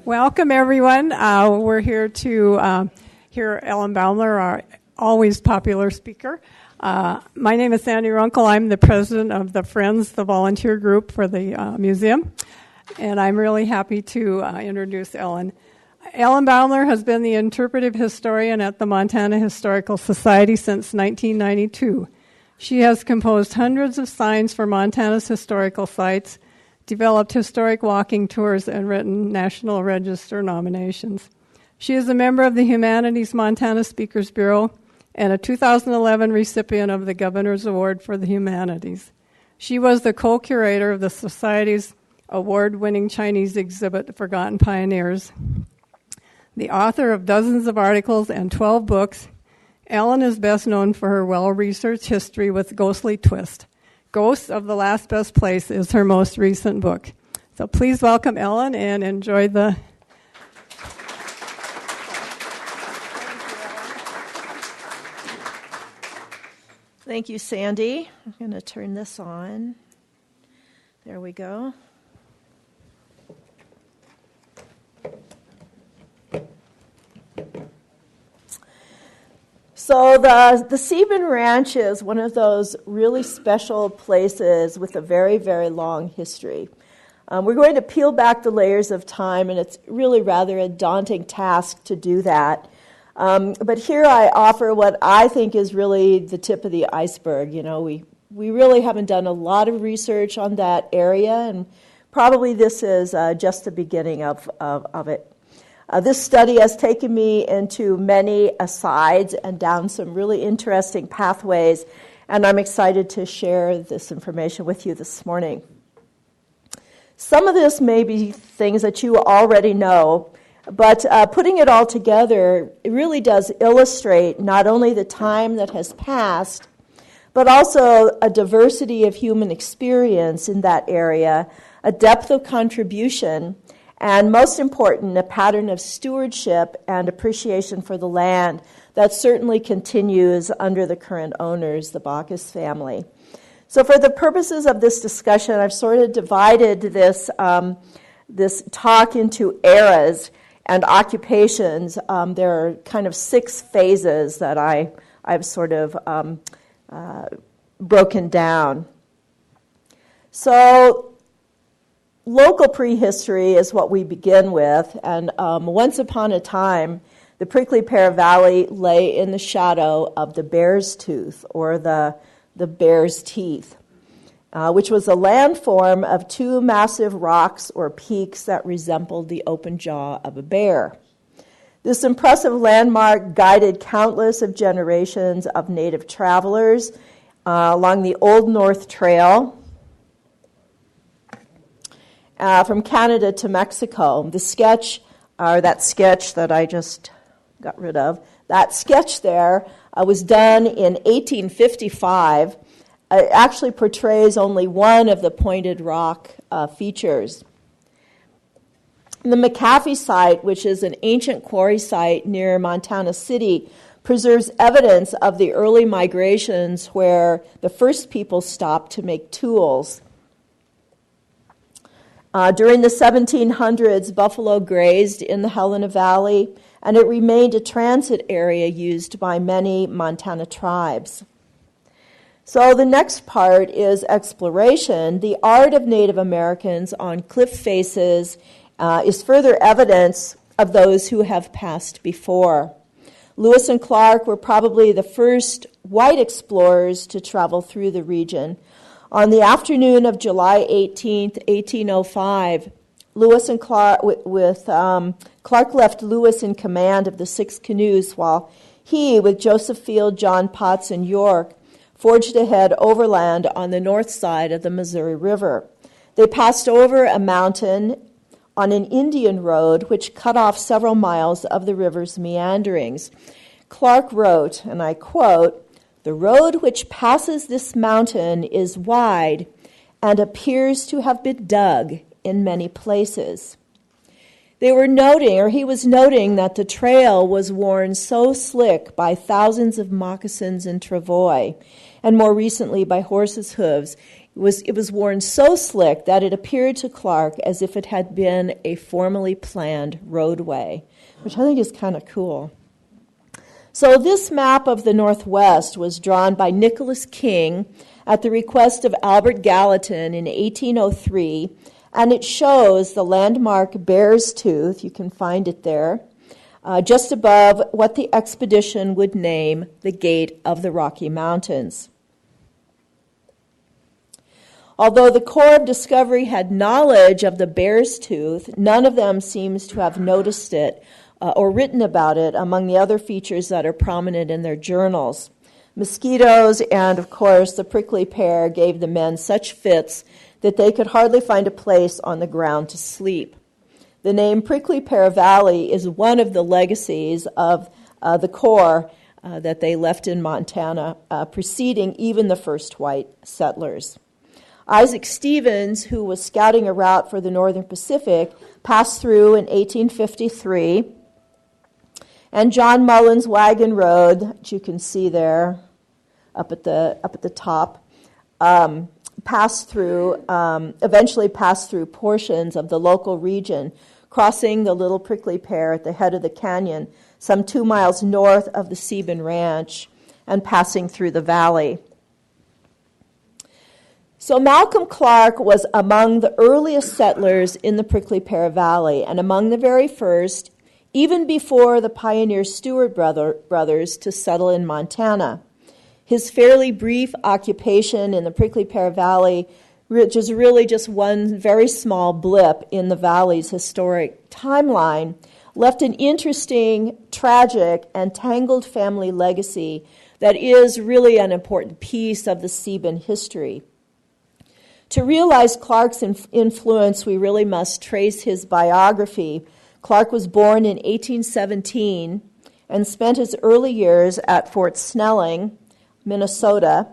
Welcome, everyone. We're here to hear Ellen Baumler, our always popular speaker. My name is Sandy Runkle. I'm the president of the Friends, the volunteer group for the museum, and I'm really happy to introduce Ellen. Ellen Baumler has been the interpretive historian at the Montana Historical Society since 1992. She has composed hundreds of signs for Montana's historical sites, developed historic walking tours, and written National Register nominations. She is a member of the Humanities Montana Speakers Bureau and a 2011 recipient of the Governor's Award for the Humanities. She was the co-curator of the Society's award-winning Chinese exhibit, Forgotten Pioneers. The author of dozens of articles and 12 books, Ellen is best known for her well-researched history with ghostly twist. Ghosts of the Last Best Place is her most recent book. So please welcome Ellen and enjoy the... Thank you, Sandy. I'm going to turn this on. There we go. So the Sieben Ranch is one of those really special places with a very, very long history. We're going to peel back the layers of time, and it's really rather a daunting task to do that. But here I offer what I think is really the tip of the iceberg. You know, we really haven't done a lot of research on that area, and probably this is just the beginning of it. This study has taken me into many asides and down some really interesting pathways, and I'm excited to share this information with you this morning. Some of this may be things that you already know, but putting it all together, it really does illustrate not only the time that has passed, but also a diversity of human experience in that area, a depth of contribution, and most important, a pattern of stewardship and appreciation for the land that certainly continues under the current owners, the Bacchus family. So for the purposes of this discussion, I've sort of divided this talk into eras and occupations. There are kind of 6 phases that I've sort of broken down. So local prehistory is what we begin with, and once upon a time, the Prickly Pear Valley lay in the shadow of the Bear's Tooth, or the Bear's Teeth, which was a landform of 2 massive rocks or peaks that resembled the open jaw of a bear. This impressive landmark guided countless of generations of native travelers along the Old North Trail, from Canada to Mexico. The sketch, or that sketch that I just got rid of, that sketch there was done in 1855. It actually portrays only one of the pointed rock features. The McAfee site, which is an ancient quarry site near Montana City, preserves evidence of the early migrations where the first people stopped to make tools. During the 1700s, buffalo grazed in the Helena Valley, and it remained a transit area used by many Montana tribes. So the next part is exploration. The art of Native Americans on cliff faces is further evidence of those who have passed before. Lewis and Clark were probably the first white explorers to travel through the region. On the afternoon of July 18th, 1805, Lewis and Clark, Clark left Lewis in command of the 6 canoes, while he, with Joseph Field, John Potts, and York, forged ahead overland on the north side of the Missouri River. They passed over a mountain on an Indian road which cut off several miles of the river's meanderings. Clark wrote, and I quote, The road which passes this mountain is wide and appears to have been dug in many places. He was noting that the trail was worn so slick by thousands of moccasins and travois, and more recently by horses' hooves. It was worn so slick that it appeared to Clark as if it had been a formally planned roadway, which I think is kind of cool. So this map of the Northwest was drawn by Nicholas King at the request of Albert Gallatin in 1803, and it shows the landmark Bear's Tooth, you can find it there, just above what the expedition would name the Gate of the Rocky Mountains. Although the Corps of Discovery had knowledge of the Bear's Tooth, none of them seems to have noticed it or written about it among the other features that are prominent in their journals. Mosquitoes and, of course, the prickly pear gave the men such fits that they could hardly find a place on the ground to sleep. The name Prickly Pear Valley is one of the legacies of the Corps that they left in Montana, preceding even the first white settlers. Isaac Stevens, who was scouting a route for the Northern Pacific, passed through in 1853, and John Mullen's Wagon Road, that you can see there up at the top, eventually passed through portions of the local region, crossing the Little Prickly Pear at the head of the canyon, some 2 miles north of the Sieben Ranch, and passing through the valley. So Malcolm Clark was among the earliest settlers in the Prickly Pear Valley, and among the very first, even before the pioneer Stewart brothers to settle in Montana. His fairly brief occupation in the Prickly Pear Valley, which is really just one very small blip in the valley's historic timeline, left an interesting, tragic, and tangled family legacy that is really an important piece of the Sieben history. To realize Clark's influence, we really must trace his biography. Clark was born in 1817 and spent his early years at Fort Snelling, Minnesota,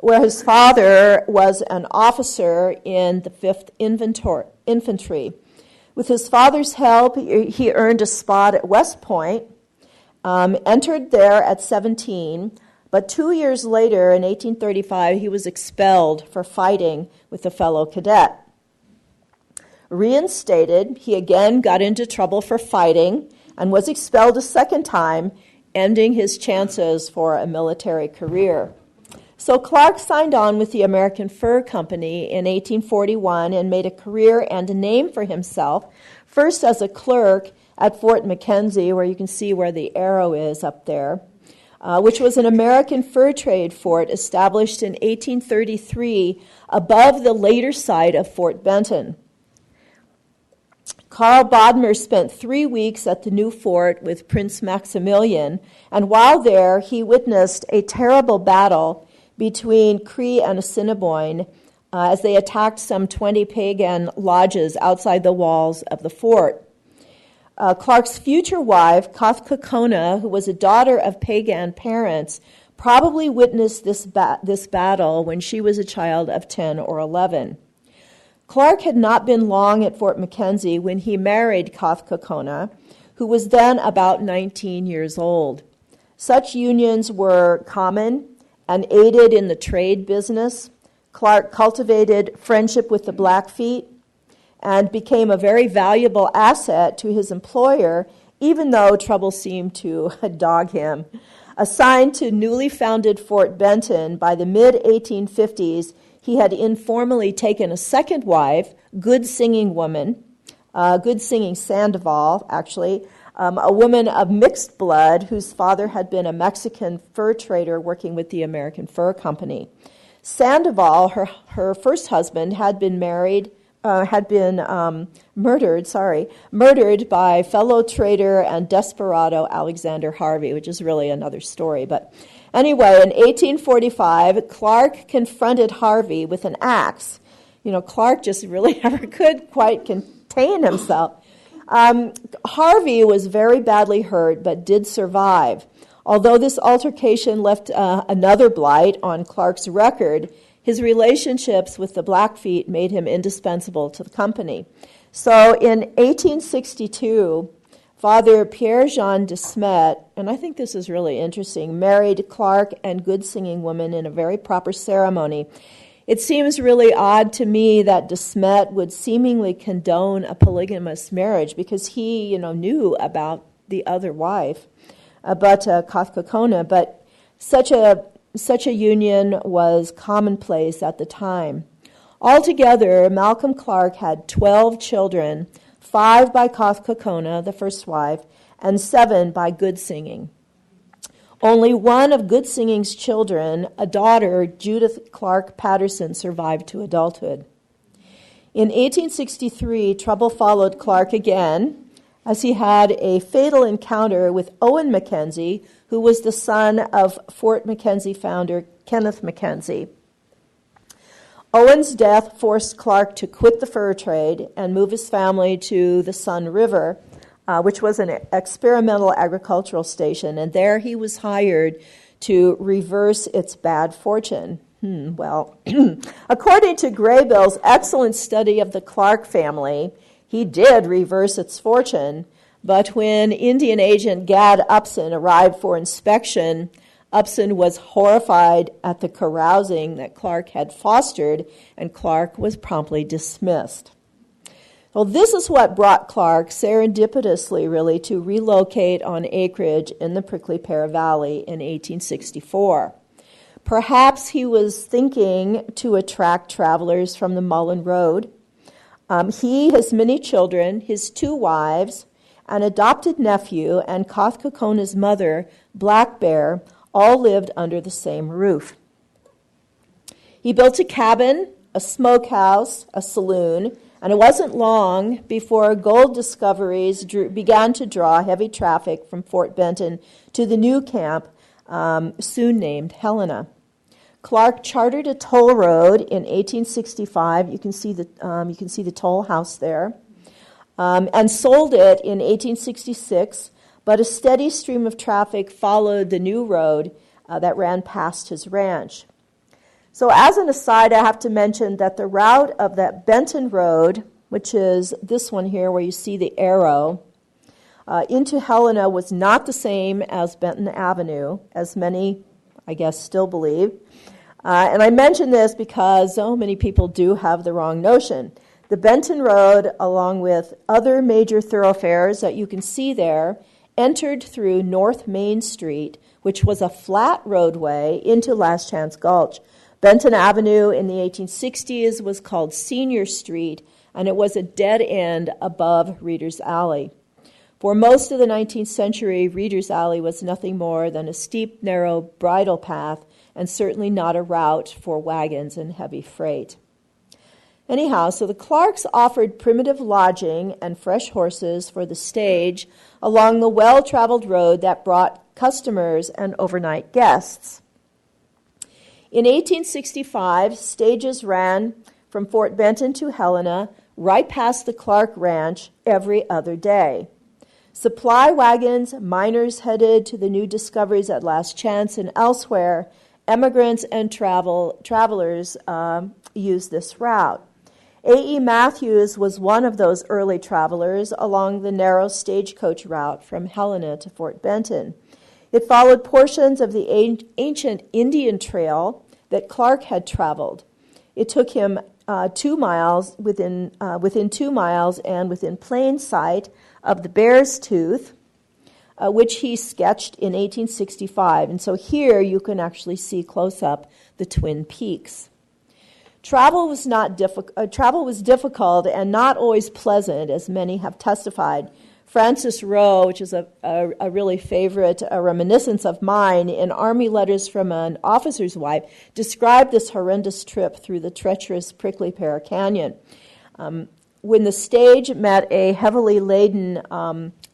where his father was an officer in the 5th Infantry. With his father's help, he earned a spot at West Point, entered there at 17, but 2 years later, in 1835, he was expelled for fighting with a fellow cadet. Reinstated, he again got into trouble for fighting and was expelled a second time, ending his chances for a military career. So Clark signed on with the American Fur Company in 1841 and made a career and a name for himself, first as a clerk at Fort McKenzie, where you can see where the arrow is up there, which was an American fur trade fort established in 1833 above the later site of Fort Benton. Carl Bodmer spent 3 weeks at the new fort with Prince Maximilian, and while there, he witnessed a terrible battle between Cree and Assiniboine as they attacked some 20 pagan lodges outside the walls of the fort. Clark's future wife, Kothkakona, who was a daughter of pagan parents, probably witnessed this battle when she was a child of 10 or 11. Clark had not been long at Fort McKenzie when he married Kothkakona, who was then about 19 years old. Such unions were common and aided in the trade business. Clark cultivated friendship with the Blackfeet and became a very valuable asset to his employer, even though trouble seemed to dog him. Assigned to newly founded Fort Benton by the mid-1850s, he had informally taken a second wife, good singing Sandoval, actually, a woman of mixed blood whose father had been a Mexican fur trader working with the American Fur Company. Sandoval, her first husband, had been murdered by fellow trader and desperado Alexander Harvey, which is really another story. But anyway, in 1845, Clark confronted Harvey with an axe. Clark just really never could quite contain himself. Harvey was very badly hurt, but did survive. Although this altercation left another blight on Clark's record, his relationships with the Blackfeet made him indispensable to the company. So in 1862, Father Pierre-Jean de Smet, and I think this is really interesting, married Clark and good singing woman in a very proper ceremony. It seems really odd to me that de Smet would seemingly condone a polygamous marriage because he, knew about the other wife, Kathkakona, but such a union was commonplace at the time. Altogether, Malcolm Clark had 12 children, 5 by Kathkakona, the first wife, and 7 by good singing. Only one of good singing's children, a daughter, Judith Clark Patterson, survived to adulthood. In 1863, trouble followed Clark again, as he had a fatal encounter with Owen Mackenzie, who was the son of Fort Mackenzie founder Kenneth Mackenzie. Owen's death forced Clark to quit the fur trade and move his family to the Sun River, which was an experimental agricultural station, and there he was hired to reverse its bad fortune. According to Graybill's excellent study of the Clark family, he did reverse its fortune, but when Indian agent Gad Upson arrived for inspection, Upson was horrified at the carousing that Clark had fostered, and Clark was promptly dismissed. Well, this is what brought Clark, serendipitously really, to relocate on acreage in the Prickly Pear Valley in 1864. Perhaps he was thinking to attract travelers from the Mullen Road. He, his many children, his 2 wives, an adopted nephew, and Kathkakona's mother, Black Bear, all lived under the same roof. He built a cabin, a smokehouse, a saloon, and it wasn't long before gold discoveries began to draw heavy traffic from Fort Benton to the new camp, soon named Helena. Clark chartered a toll road in 1865. You can see the toll house there, and sold it in 1866. But a steady stream of traffic followed the new road that ran past his ranch. So as an aside, I have to mention that the route of that Benton Road, which is this one here where you see the arrow, into Helena was not the same as Benton Avenue, as many, I guess, still believe. And I mention this because so many people do have the wrong notion. The Benton Road, along with other major thoroughfares that you can see there, entered through North Main Street, which was a flat roadway, into Last Chance Gulch. Benton Avenue in the 1860s was called Senior Street, and it was a dead end above Reader's Alley. For most of the 19th century, Reader's Alley was nothing more than a steep, narrow bridle path, and certainly not a route for wagons and heavy freight. Anyhow, so the Clarks offered primitive lodging and fresh horses for the stage along the well-traveled road that brought customers and overnight guests. In 1865, stages ran from Fort Benton to Helena, right past the Clark Ranch, every other day. Supply wagons, miners headed to the new discoveries at Last Chance and elsewhere, emigrants and travelers used this route. A.E. Matthews was one of those early travelers along the narrow stagecoach route from Helena to Fort Benton. It followed portions of the ancient Indian Trail that Clark had traveled. It took him 2 miles, within 2 miles and within plain sight of the Bear's Tooth, which he sketched in 1865. And so here you can actually see close up the Twin Peaks. Travel was difficult and not always pleasant, as many have testified. Francis Rowe, which is a really favorite reminiscence of mine, in Army Letters from an Officer's Wife, described this horrendous trip through the treacherous Prickly Pear Canyon. When the stage met a heavily laden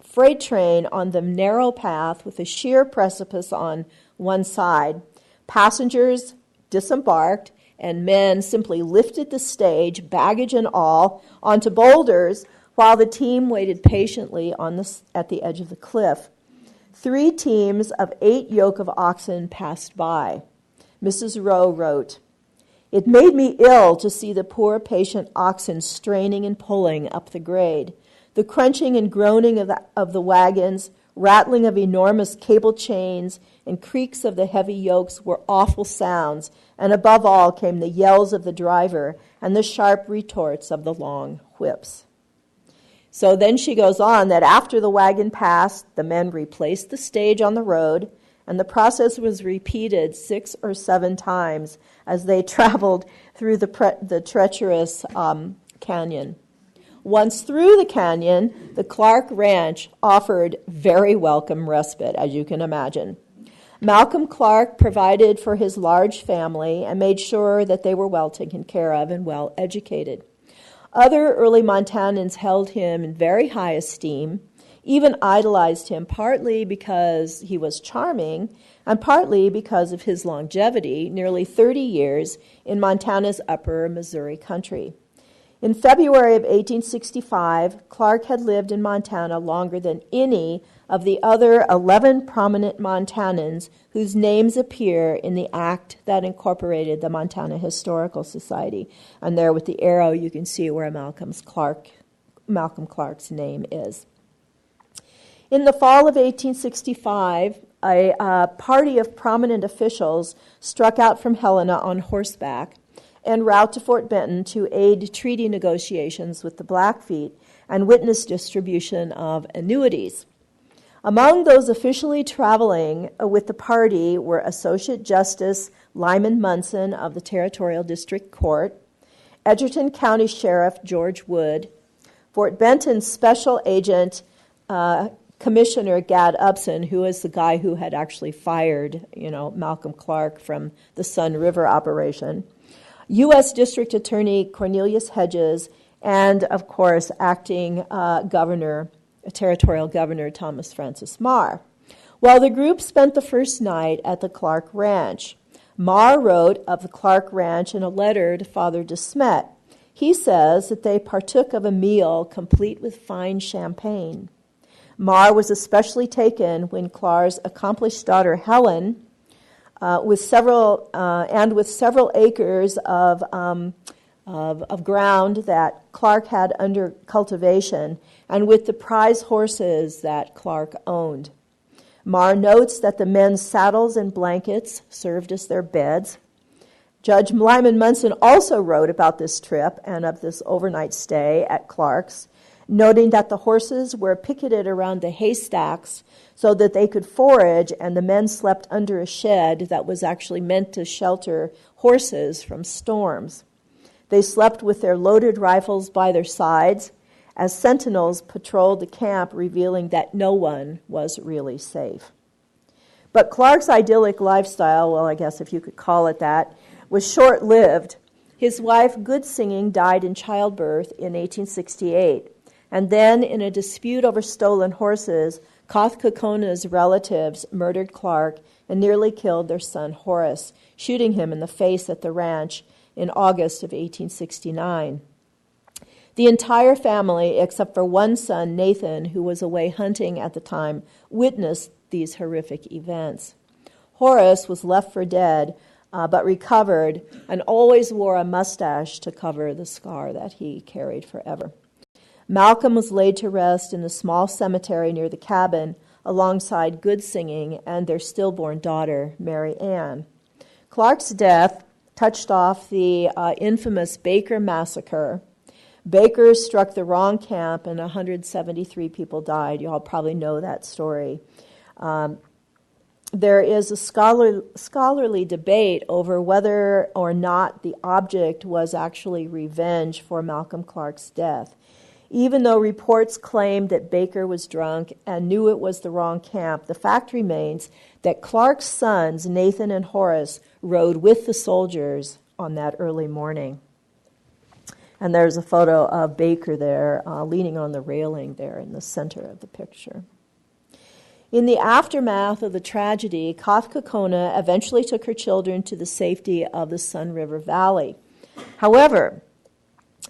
freight train on the narrow path with a sheer precipice on one side, passengers disembarked, and men simply lifted the stage, baggage and all, onto boulders while the team waited patiently at the edge of the cliff. 3 teams of 8 yoke of oxen passed by. Mrs. Rowe wrote, "It made me ill to see the poor patient oxen straining and pulling up the grade. The crunching and groaning of the wagons, rattling of enormous cable chains, and creaks of the heavy yokes were awful sounds, and above all came the yells of the driver and the sharp retorts of the long whips." So then she goes on that after the wagon passed, the men replaced the stage on the road, and the process was repeated 6 or 7 times as they traveled through the treacherous canyon. Once through the canyon, the Clark Ranch offered very welcome respite, as you can imagine. Malcolm Clark provided for his large family and made sure that they were well taken care of and well educated. Other early Montanans held him in very high esteem, even idolized him, partly because he was charming and partly because of his longevity, nearly 30 years in Montana's upper Missouri country. In February of 1865, Clark had lived in Montana longer than any of the other 11 prominent Montanans whose names appear in the act that incorporated the Montana Historical Society. And there with the arrow, you can see where Malcolm Clark's name is. In the fall of 1865, a party of prominent officials struck out from Helena on horseback en route to Fort Benton to aid treaty negotiations with the Blackfeet and witness distribution of annuities. Among those officially traveling with the party were Associate Justice Lyman Munson of the Territorial District Court, Edgerton County Sheriff George Wood, Fort Benton Special Agent Commissioner Gad Upson, who is the guy who had actually fired, Malcolm Clark from the Sun River operation, U.S. District Attorney Cornelius Hedges, and, of course, acting Territorial Governor Thomas Francis Marr. Well, the group spent the first night at the Clark Ranch. Marr wrote of the Clark Ranch in a letter to Father de Smet. He says that they partook of a meal complete with fine champagne. Marr was especially taken when Clark's accomplished daughter Helen, with several acres of ground that Clark had under cultivation, and with the prize horses that Clark owned. Marr notes that the men's saddles and blankets served as their beds. Judge Lyman Munson also wrote about this trip and of this overnight stay at Clark's, noting that the horses were picketed around the haystacks so that they could forage, and the men slept under a shed that was actually meant to shelter horses from storms. They slept with their loaded rifles by their sides as sentinels patrolled the camp, revealing that no one was really safe. But Clark's idyllic lifestyle, well, I guess if you could call it that, was short-lived. His wife, Good Singing, died in childbirth in 1868. And then, in a dispute over stolen horses, Kothkokona's relatives murdered Clark and nearly killed their son Horace, shooting him in the face at the ranch in August of 1869. The entire family, except for one son, Nathan, who was away hunting at the time, witnessed these horrific events. Horace was left for dead, but recovered and always wore a mustache to cover the scar that he carried forever. Malcolm was laid to rest in a small cemetery near the cabin alongside Good Singing and their stillborn daughter, Mary Ann. Clark's death touched off the infamous Baker Massacre. Baker struck the wrong camp and 173 people died. You all probably know that story. There is a scholarly debate over whether or not the object was actually revenge for Malcolm Clark's death. Even though reports claimed that Baker was drunk and knew it was the wrong camp, the fact remains that Clark's sons, Nathan and Horace, rode with the soldiers on that early morning. And there's a photo of Baker there, leaning on the railing there in the center of the picture. In the aftermath of the tragedy, Kothkokona eventually took her children to the safety of the Sun River Valley. However,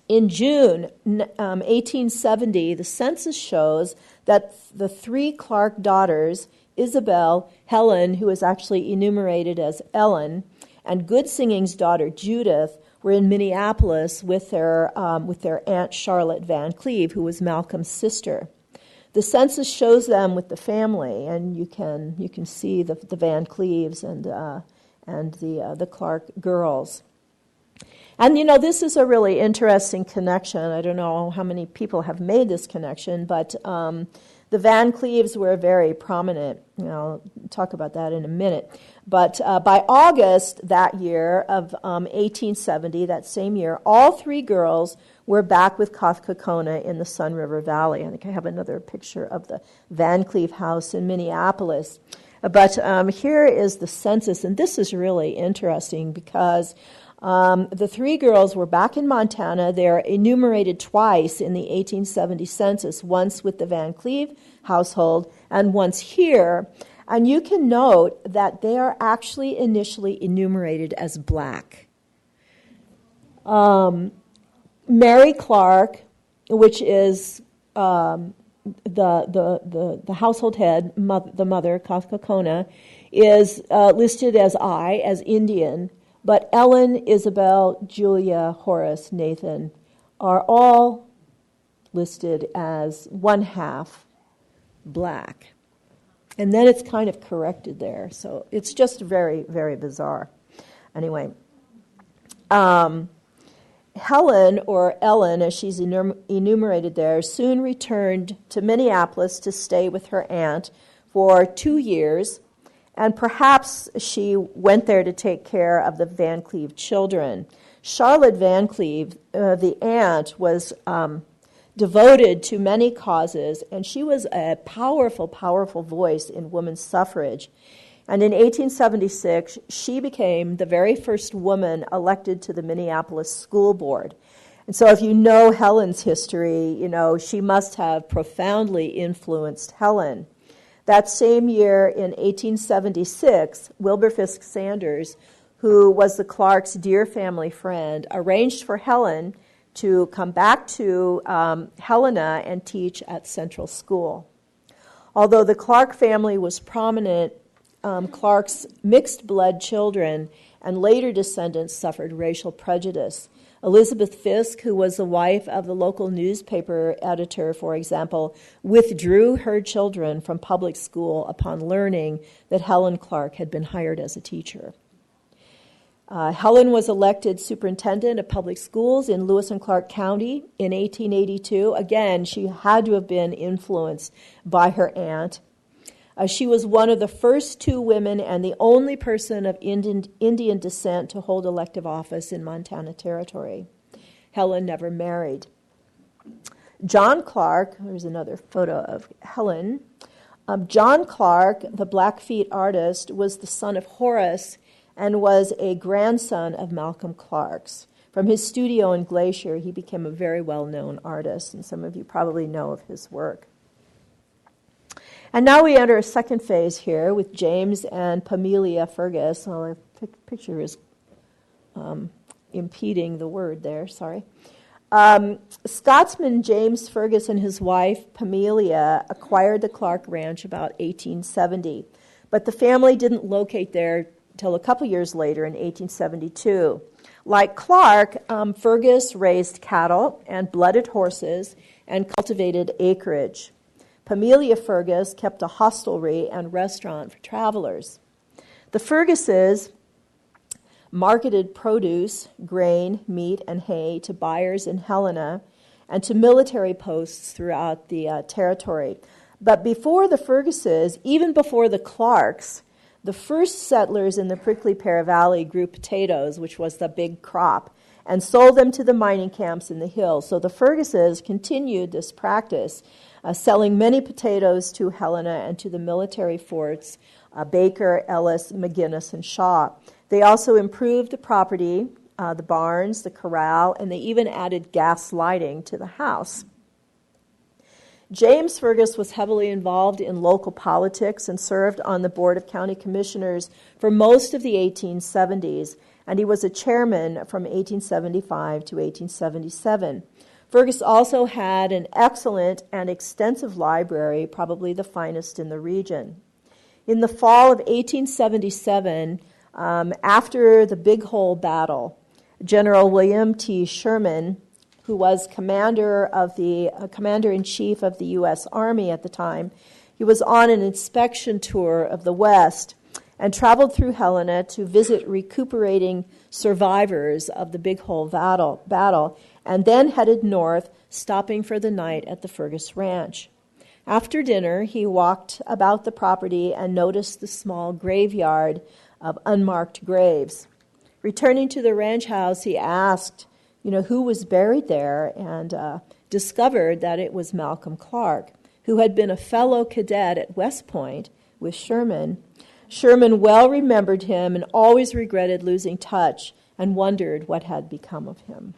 in June 1870, the census shows that the 3 Clark daughters, Isabel, Helen, who is actually enumerated as Ellen, and Goodsinging's daughter Judith were in Minneapolis with their Aunt Charlotte Van Cleve, who was Malcolm's sister. The census shows them with the family, and you can see the Van Cleves and the Clark girls. And this is a really interesting connection. I don't know how many people have made this connection, but the Van Cleves were very prominent. I'll talk about that in a minute. But by August that year of 1870, that same year, all three girls were back with Cothcocona in the Sun River Valley. I think I have another picture of the Van Cleve house in Minneapolis. But here is the census, and this is really interesting because the three girls were back in Montana. They're enumerated twice in the 1870 census, once with the Van Cleve household and once here. And you can note that they are actually initially enumerated as black. Mary Clark, which is the household head, the mother, Cothcocona, is listed as Indian. But Ellen, Isabel, Julia, Horace, Nathan are all listed as one half black. And then it's kind of corrected there. So it's just very, very bizarre. Anyway, Helen, or Ellen, as she's enumerated there, soon returned to Minneapolis to stay with her aunt for 2 years. And perhaps she went there to take care of the Van Cleve children. Charlotte Van Cleve, the aunt, was devoted to many causes, and she was a powerful, powerful voice in women's suffrage. And in 1876, she became the very first woman elected to the Minneapolis School Board. And so if you know Helen's history, she must have profoundly influenced Helen. That same year, in 1876, Wilbur Fisk Sanders, who was the Clarks' dear family friend, arranged for Helen to come back to Helena and teach at Central School. Although the Clark family was prominent, Clark's mixed-blood children and later descendants suffered racial prejudice. Elizabeth Fisk, who was the wife of the local newspaper editor, for example, withdrew her children from public school upon learning that Helen Clark had been hired as a teacher. Helen was elected superintendent of public schools in Lewis and Clark County in 1882. Again, she had to have been influenced by her aunt. She was one of the first two women and the only person of Indian descent to hold elective office in Montana Territory. Helen never married. John Clark, there's another photo of Helen. John Clark, the Blackfeet artist, was the son of Horace and was a grandson of Malcolm Clark's. From his studio in Glacier, he became a very well-known artist, and some of you probably know of his work. And now we enter a second phase here with James and Pamelia Fergus. Oh, the picture is impeding the word there, sorry. Scotsman James Fergus and his wife, Pamelia, acquired the Clark Ranch about 1870. But the family didn't locate there until a couple years later in 1872. Like Clark, Fergus raised cattle and blooded horses and cultivated acreage. Pamelia Fergus kept a hostelry and restaurant for travelers. The Ferguses marketed produce, grain, meat, and hay to buyers in Helena and to military posts throughout the territory. But before the Ferguses, even before the Clarks, the first settlers in the Prickly Pear Valley grew potatoes, which was the big crop, and sold them to the mining camps in the hills. So the Ferguses continued this practice, selling many potatoes to Helena and to the military forts, Baker, Ellis, McGinnis, and Shaw. They also improved the property, the barns, the corral, and they even added gas lighting to the house. James Fergus was heavily involved in local politics and served on the Board of County Commissioners for most of the 1870s, and he was a chairman from 1875 to 1877. Fergus also had an excellent and extensive library, probably the finest in the region. In the fall of 1877, after the Big Hole Battle, General William T. Sherman, who was commander-in-chief of the U.S. Army at the time, he was on an inspection tour of the West and traveled through Helena to visit recuperating survivors of the Big Hole battle, and then headed north, stopping for the night at the Fergus Ranch. After dinner, he walked about the property and noticed the small graveyard of unmarked graves. Returning to the ranch house, he asked, who was buried there, and discovered that it was Malcolm Clark, who had been a fellow cadet at West Point with Sherman. Sherman well remembered him and always regretted losing touch and wondered what had become of him.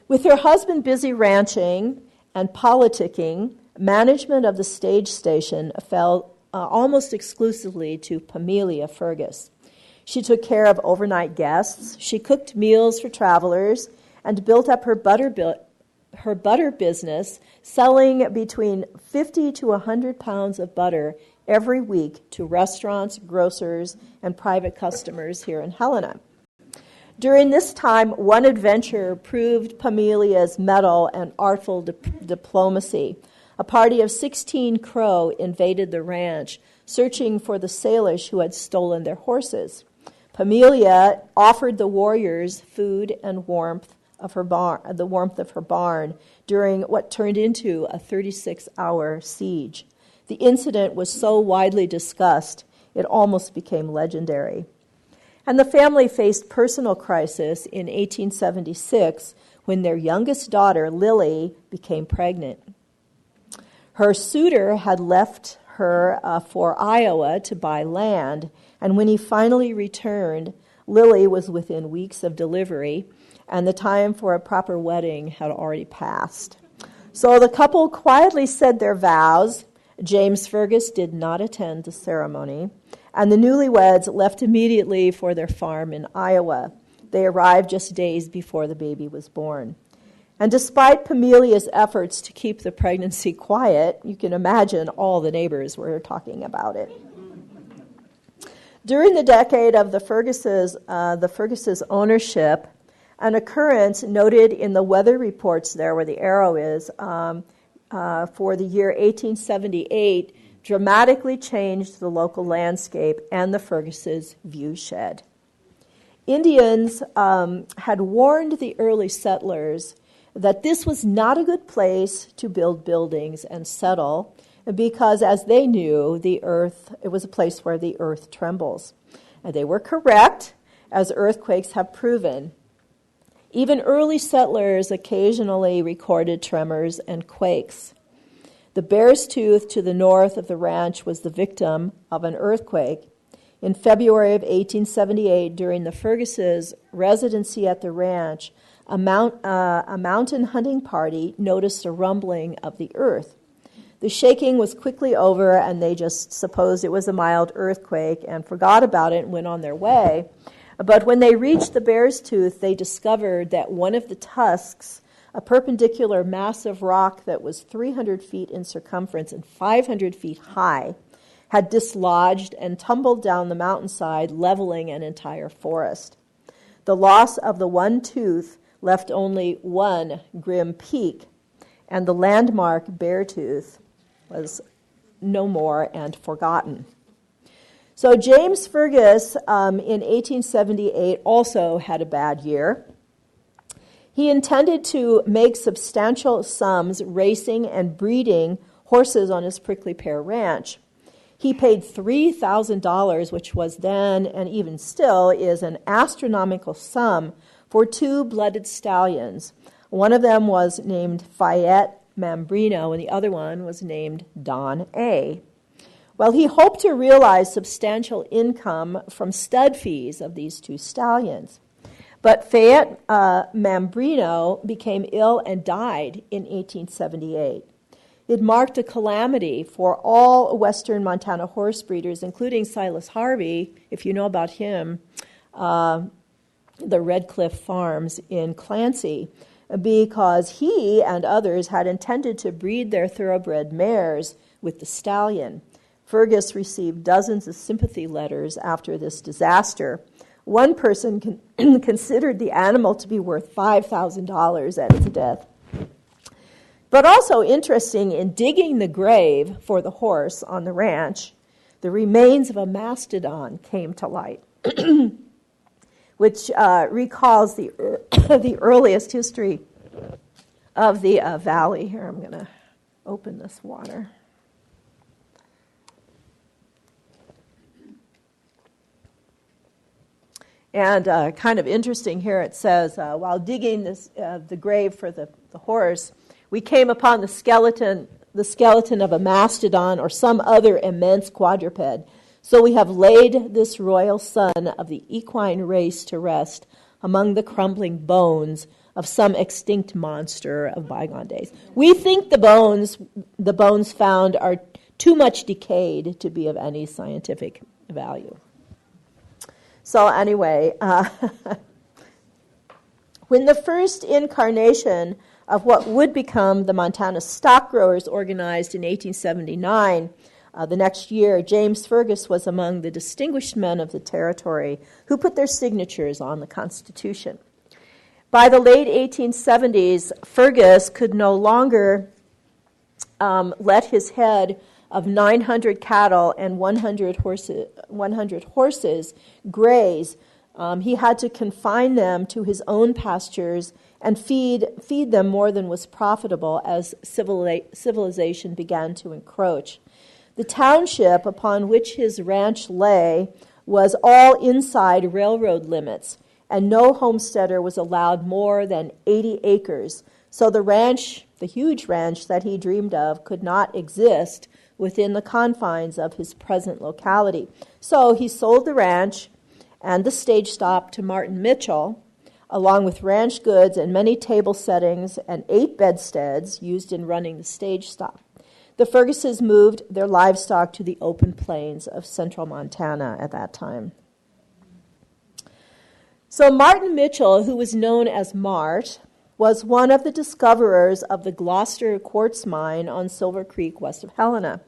With her husband busy ranching and politicking, management of the stage station fell almost exclusively to Pamelia Fergus. She took care of overnight guests, she cooked meals for travelers, and built up her butter business, selling between 50 to 100 pounds of butter every week to restaurants, grocers, and private customers here in Helena. During this time, one adventure proved Pamelia's mettle and artful diplomacy. A party of 16 Crow invaded the ranch, searching for the Salish who had stolen their horses. Pamelia offered the warriors food and warmth of her barn during what turned into a 36-hour siege. The incident was so widely discussed, it almost became legendary. And the family faced personal crisis in 1876 when their youngest daughter, Lily, became pregnant. Her suitor had left her for Iowa to buy land, and when he finally returned, Lily was within weeks of delivery, and the time for a proper wedding had already passed. So the couple quietly said their vows. James Fergus did not attend the ceremony, and the newlyweds left immediately for their farm in Iowa. They arrived just days before the baby was born. And despite Pamelia's efforts to keep the pregnancy quiet, you can imagine all the neighbors were talking about it. During the decade of the Ferguses' ownership, an occurrence noted in the weather reports there where the arrow is for the year 1878 dramatically changed the local landscape and the Ferguses' view shed. Indians had warned the early settlers that this was not a good place to build buildings and settle because, as they knew, it was a place where the earth trembles. And they were correct, as earthquakes have proven. Even early settlers occasionally recorded tremors and quakes. The Bear's Tooth to the north of the ranch was the victim of an earthquake. In February of 1878, during the Ferguses' residency at the ranch, a mountain hunting party noticed a rumbling of the earth. The shaking was quickly over, and they just supposed it was a mild earthquake and forgot about it and went on their way. But when they reached the Bear's Tooth, they discovered that one of the tusks, a perpendicular mass of rock that was 300 feet in circumference and 500 feet high, had dislodged and tumbled down the mountainside, leveling an entire forest. The loss of the one tooth left only one grim peak, and the landmark Bear Tooth was no more and forgotten. So James Fergus in 1878 also had a bad year. He intended to make substantial sums racing and breeding horses on his Prickly Pear Ranch. He paid $3,000, which was then and even still is an astronomical sum, for 2 blooded stallions. One of them was named Fayette Mambrino, and the other one was named Don A. Well, he hoped to realize substantial income from stud fees of these 2 stallions. But Fayette Mambrino became ill and died in 1878. It marked a calamity for all western Montana horse breeders, including Silas Harvey, if you know about him, the Red Cliff Farms in Clancy, because he and others had intended to breed their thoroughbred mares with the stallion. Fergus received dozens of sympathy letters after this disaster. One person considered the animal to be worth $5,000 at its death. But also interesting, in digging the grave for the horse on the ranch, the remains of a mastodon came to light, which recalls the earliest history of the valley. Here, I'm going to open this water. And kind of interesting here, it says, while digging the grave for the horse, we came upon the skeleton of a mastodon or some other immense quadruped. So we have laid this royal son of the equine race to rest among the crumbling bones of some extinct monster of bygone days. We think the bones found are too much decayed to be of any scientific value. So anyway, when the first incarnation of what would become the Montana Stock Growers organized in 1879, the next year, James Fergus was among the distinguished men of the territory who put their signatures on the Constitution. By the late 1870s, Fergus could no longer let his head of 900 cattle and 100 horses graze. He had to confine them to his own pastures and feed them more than was profitable as civilization began to encroach. The township upon which his ranch lay was all inside railroad limits, and no homesteader was allowed more than 80 acres. So the ranch, the huge ranch that he dreamed of, could not exist within the confines of his present locality. So he sold the ranch and the stage stop to Martin Mitchell, along with ranch goods and many table settings and 8 bedsteads used in running the stage stop. The Ferguses moved their livestock to the open plains of central Montana at that time. So Martin Mitchell, who was known as Mart, was one of the discoverers of the Gloucester quartz mine on Silver Creek west of Helena.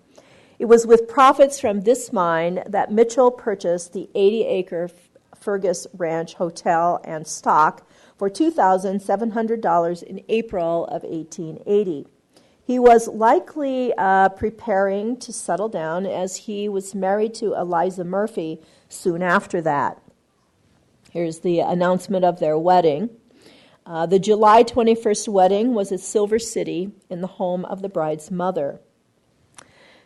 It was with profits from this mine that Mitchell purchased the 80-acre Fergus Ranch Hotel and stock for $2,700 in April of 1880. He was likely preparing to settle down, as he was married to Eliza Murphy soon after that. Here's the announcement of their wedding. The July 21st wedding was at Silver City in the home of the bride's mother.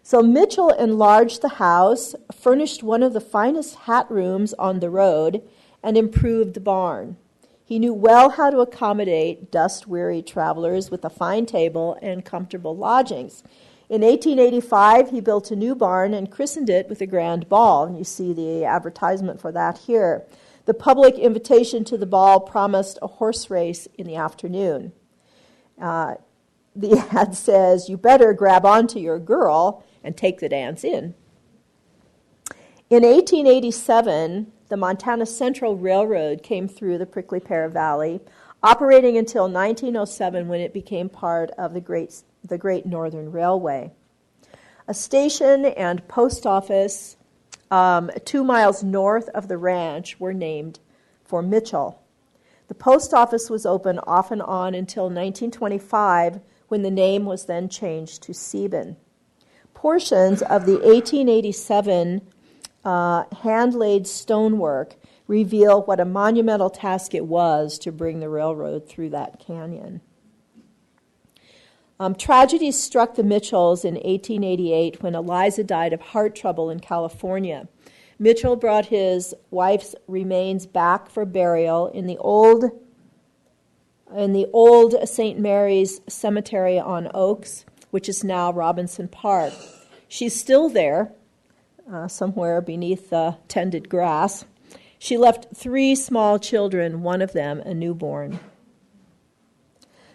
So Mitchell enlarged the house, furnished one of the finest hat rooms on the road, and improved the barn. He knew well how to accommodate dust-weary travelers with a fine table and comfortable lodgings. In 1885, he built a new barn and christened it with a grand ball, and you see the advertisement for that here. The public invitation to the ball promised a horse race in the afternoon. The ad says, "You better grab onto your girl and take the dance in." In 1887, the Montana Central Railroad came through the Prickly Pear Valley, operating until 1907, when it became part of the Great Northern Railway. A station and post office 2 miles north of the ranch were named for Mitchell. The post office was open off and on until 1925, when the name was then changed to Sieben. Portions of the 1887 hand-laid stonework reveal what a monumental task it was to bring the railroad through that canyon. Tragedy struck the Mitchells in 1888 when Eliza died of heart trouble in California. Mitchell brought his wife's remains back for burial in the old St. Mary's Cemetery on Oaks, which is now Robinson Park. She's still there, somewhere beneath the tended grass. She left 3 small children, one of them a newborn.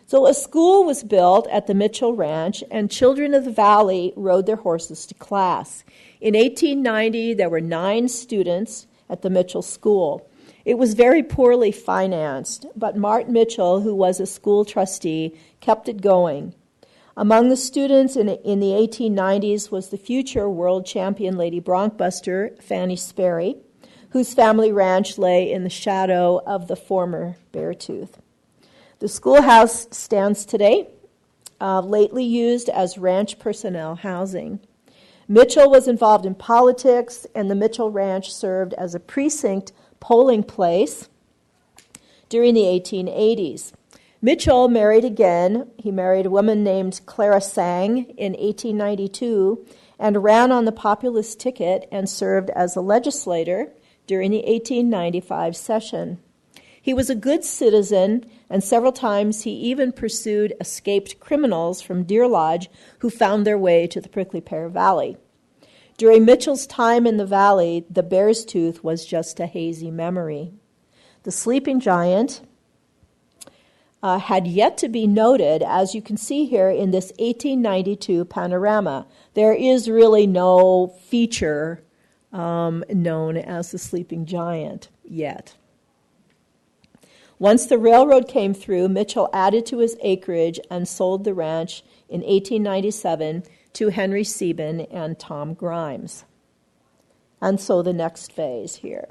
So a school was built at the Mitchell Ranch, and children of the valley rode their horses to class. In 1890, there were 9 students at the Mitchell School. It was very poorly financed, but Mart Mitchell, who was a school trustee, kept it going. Among the students in the 1890s was the future world champion lady bronc-buster Fanny Sperry, whose family ranch lay in the shadow of the former Beartooth. The schoolhouse stands today, lately used as ranch personnel housing. Mitchell was involved in politics, and the Mitchell Ranch served as a precinct polling place during the 1880s. Mitchell married again. He married a woman named Clara Sang in 1892 and ran on the populist ticket and served as a legislator during the 1895 session. He was a good citizen, and several times he even pursued escaped criminals from Deer Lodge who found their way to the Prickly Pear Valley. During Mitchell's time in the valley, the Bear's Tooth was just a hazy memory. The sleeping giant had yet to be noted, as you can see here in this 1892 panorama. There is really no feature known as the sleeping giant yet. Once the railroad came through, Mitchell added to his acreage and sold the ranch in 1897 to Henry Sieben and Tom Grimes. And so the next phase here.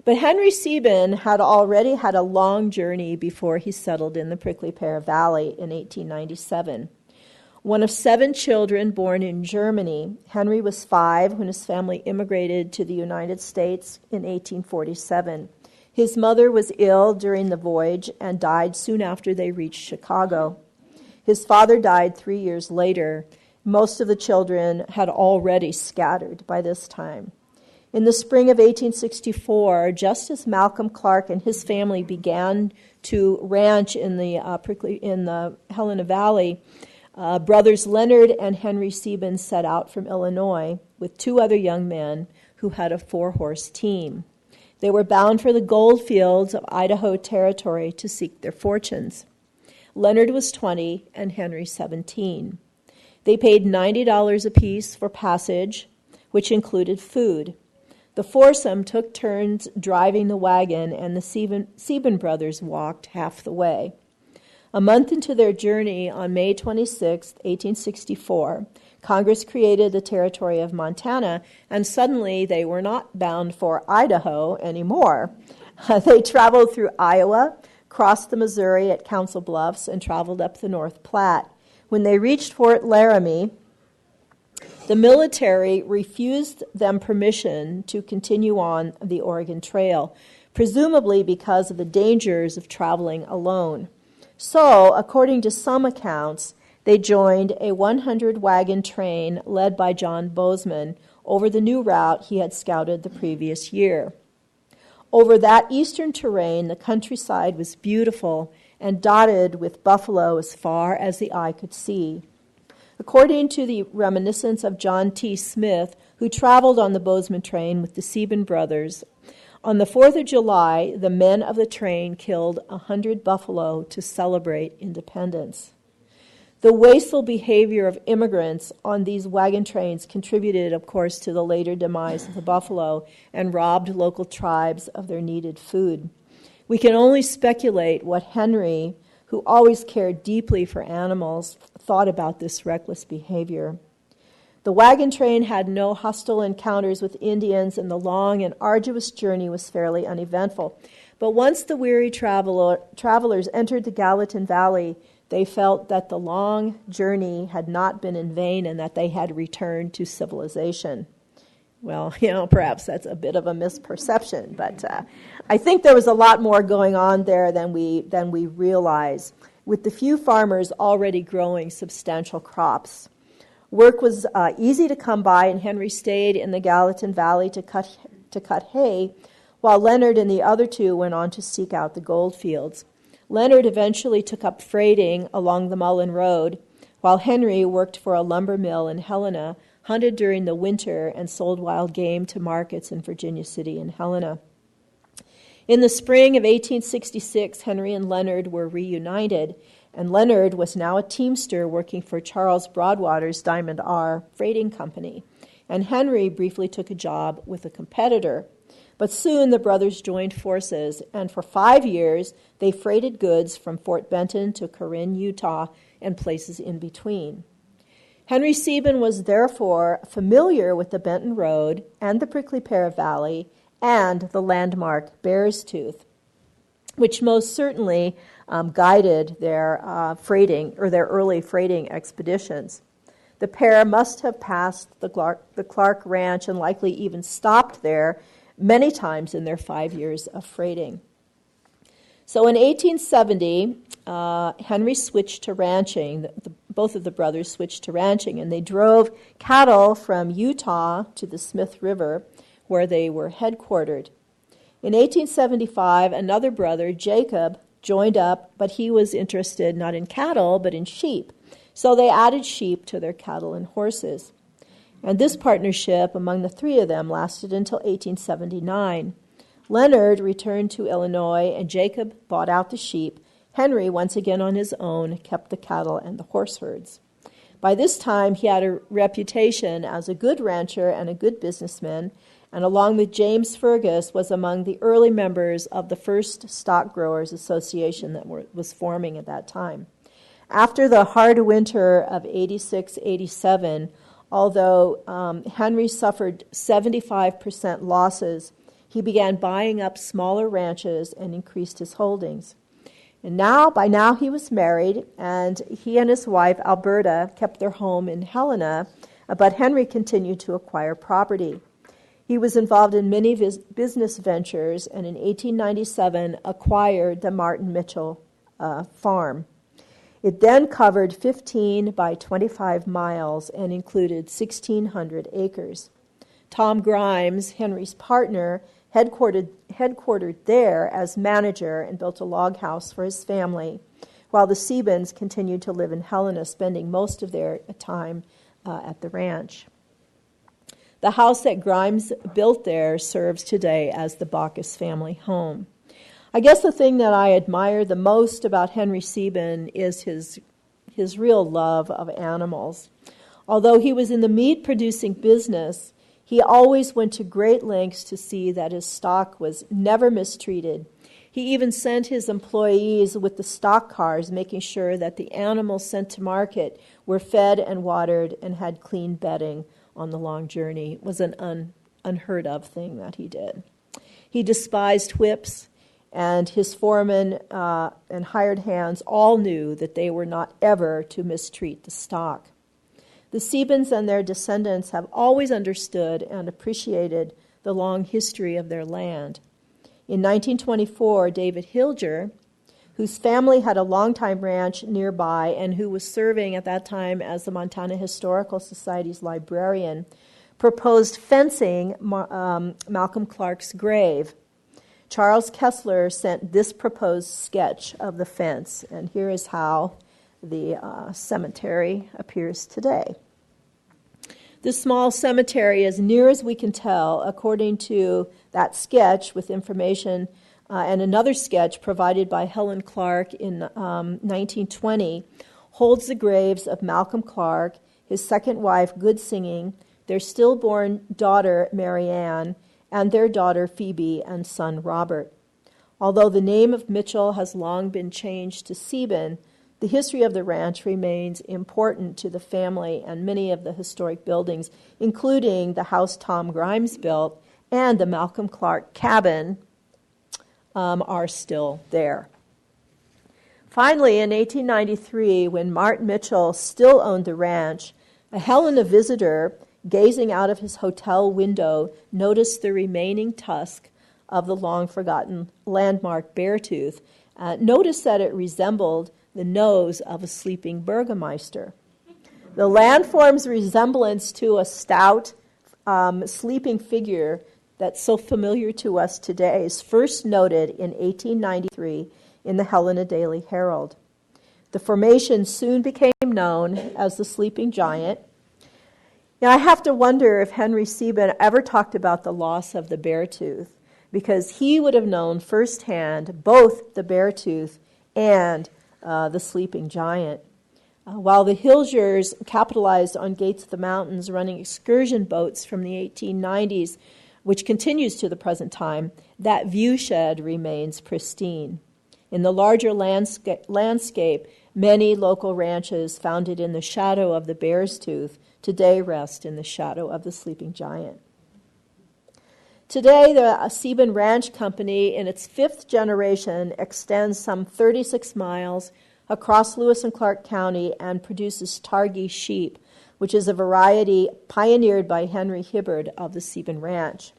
But Henry Sieben had already had a long journey before he settled in the Prickly Pear Valley in 1897. One of 7 children born in Germany, Henry was 5 when his family immigrated to the United States in 1847. His mother was ill during the voyage and died soon after they reached Chicago. His father died 3 years later. Most of the children had already scattered by this time. In the spring of 1864, just as Malcolm Clark and his family began to ranch in the Helena Valley, brothers Leonard and Henry Sieben set out from Illinois with 2 other young men who had a 4-horse team. They were bound for the gold fields of Idaho Territory to seek their fortunes. Leonard was 20 and Henry 17. They paid $90 apiece for passage, which included food. The foursome took turns driving the wagon, and the Sieben brothers walked half the way. A month into their journey, on May 26, 1864, Congress created the territory of Montana, and suddenly they were not bound for Idaho anymore. They traveled through Iowa, crossed the Missouri at Council Bluffs, and traveled up the North Platte. When they reached Fort Laramie, the military refused them permission to continue on the Oregon Trail, presumably because of the dangers of traveling alone. So, according to some accounts, they joined a 100-wagon train led by John Bozeman over the new route he had scouted the previous year. Over that eastern terrain, the countryside was beautiful and dotted with buffalo as far as the eye could see. According to the reminiscence of John T. Smith, who traveled on the Bozeman train with the Sieben brothers, on the 4th of July, the men of the train killed 100 buffalo to celebrate independence. The wasteful behavior of immigrants on these wagon trains contributed, of course, to the later demise of the buffalo and robbed local tribes of their needed food. We can only speculate what Henry, who always cared deeply for animals, thought about this reckless behavior. The wagon train had no hostile encounters with Indians, and the long and arduous journey was fairly uneventful. But once the weary travelers entered the Gallatin Valley, they felt that the long journey had not been in vain and that they had returned to civilization. Well, perhaps that's a bit of a misperception, but I think there was a lot more going on there than we realize, with the few farmers already growing substantial crops. Work was easy to come by, and Henry stayed in the Gallatin Valley to cut hay, while Leonard and the other 2 went on to seek out the gold fields. Leonard eventually took up freighting along the Mullen Road, while Henry worked for a lumber mill in Helena, hunted during the winter, and sold wild game to markets in Virginia City and Helena. In the spring of 1866, Henry and Leonard were reunited, and Leonard was now a teamster working for Charles Broadwater's Diamond R freighting company, and Henry briefly took a job with a competitor. But soon the brothers joined forces, and for 5 years they freighted goods from Fort Benton to Corinne, Utah, and places in between. Henry Sieben was therefore familiar with the Benton Road and the Prickly Pear Valley and the landmark Bear's Tooth, which most certainly guided their freighting or their early freighting expeditions. The pair must have passed the Clark Ranch and likely even stopped there many times in their 5 years of freighting. So in 1870, Henry switched to ranching. Both of the brothers switched to ranching, and they drove cattle from Utah to the Smith River, where they were headquartered. In 1875, another brother, Jacob, joined up, but he was interested not in cattle, but in sheep. So they added sheep to their cattle and horses. And this partnership among the three of them lasted until 1879. Leonard returned to Illinois, and Jacob bought out the sheep. Henry, once again on his own, kept the cattle and the horse herds. By this time, he had a reputation as a good rancher and a good businessman, and along with James Fergus, was among the early members of the first stock growers association that was forming at that time. After the hard winter of 86-87, although Henry suffered 75% losses, he began buying up smaller ranches and increased his holdings. And by now he was married, and he and his wife, Alberta, kept their home in Helena, but Henry continued to acquire property. He was involved in many business ventures, and in 1897 acquired the Martin Mitchell farm. It then covered 15 by 25 miles and included 1,600 acres. Tom Grimes, Henry's partner, headquartered there as manager and built a log house for his family, while the Siebens continued to live in Helena, spending most of their time at the ranch. The house that Grimes built there serves today as the Bacchus family home. I guess the thing that I admire the most about Henry Sieben is his real love of animals. Although he was in the meat-producing business, he always went to great lengths to see that his stock was never mistreated. He even sent his employees with the stock cars, making sure that the animals sent to market were fed and watered and had clean bedding on the long journey. It was an unheard of thing that he did. He despised whips, and his foremen and hired hands all knew that they were not ever to mistreat the stock. The Siebens and their descendants have always understood and appreciated the long history of their land. In 1924, David Hilger, whose family had a longtime ranch nearby and who was serving at that time as the Montana Historical Society's librarian, proposed fencing Malcolm Clark's grave. Charles Kessler sent this proposed sketch of the fence, and here is how the cemetery appears today. This small cemetery, as near as we can tell, according to that sketch with information and another sketch provided by Helen Clark in 1920, holds the graves of Malcolm Clark, his second wife, Good Singing, their stillborn daughter, Mary Ann, and their daughter, Phoebe, and son, Robert. Although the name of Mitchell has long been changed to Sieben, the history of the ranch remains important to the family, and many of the historic buildings, including the house Tom Grimes built and the Malcolm Clark cabin, are still there. Finally, in 1893, when Martin Mitchell still owned the ranch, a Helena visitor gazing out of his hotel window noticed the remaining tusk of the long-forgotten landmark Beartooth. Noticed that it resembled the nose of a sleeping burgomaster. The landform's resemblance to a stout, sleeping figure that's so familiar to us today is first noted in 1893 in the Helena Daily Herald. The formation soon became known as the Sleeping Giant. Now, I have to wonder if Henry Sieben ever talked about the loss of the Beartooth, because he would have known firsthand both the Beartooth and the Sleeping Giant. While the Hilgers capitalized on Gates of the Mountains running excursion boats from the 1890s, which continues to the present time, that viewshed remains pristine. In the larger landscape, many local ranches founded in the shadow of the Bear's Tooth today rest in the shadow of the sleeping giant. Today, the Sieben Ranch Company, in its fifth generation, extends some 36 miles across Lewis and Clark County and produces Targhee sheep, which is a variety pioneered by Henry Hibbard of the Sieben Ranch.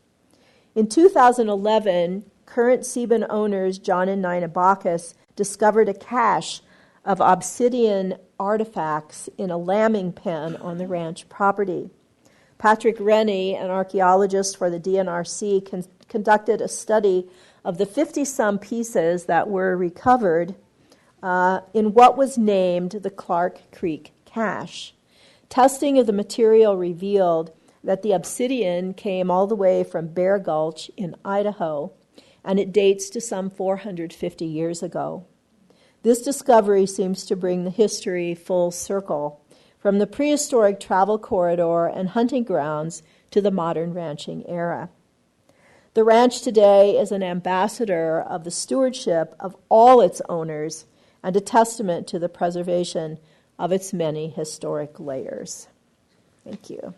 In 2011, current Sieben owners John and Nina Bacchus discovered a cache of obsidian artifacts in a lambing pen on the ranch property. Patrick Rennie, an archaeologist for the DNRC, conducted a study of the 50-some pieces that were recovered in what was named the Clark Creek Cache. Testing of the material revealed that the obsidian came all the way from Bear Gulch in Idaho, and it dates to some 450 years ago. This discovery seems to bring the history full circle, from the prehistoric travel corridor and hunting grounds to the modern ranching era. The ranch today is an ambassador of the stewardship of all its owners and a testament to the preservation of its many historic layers. Thank you.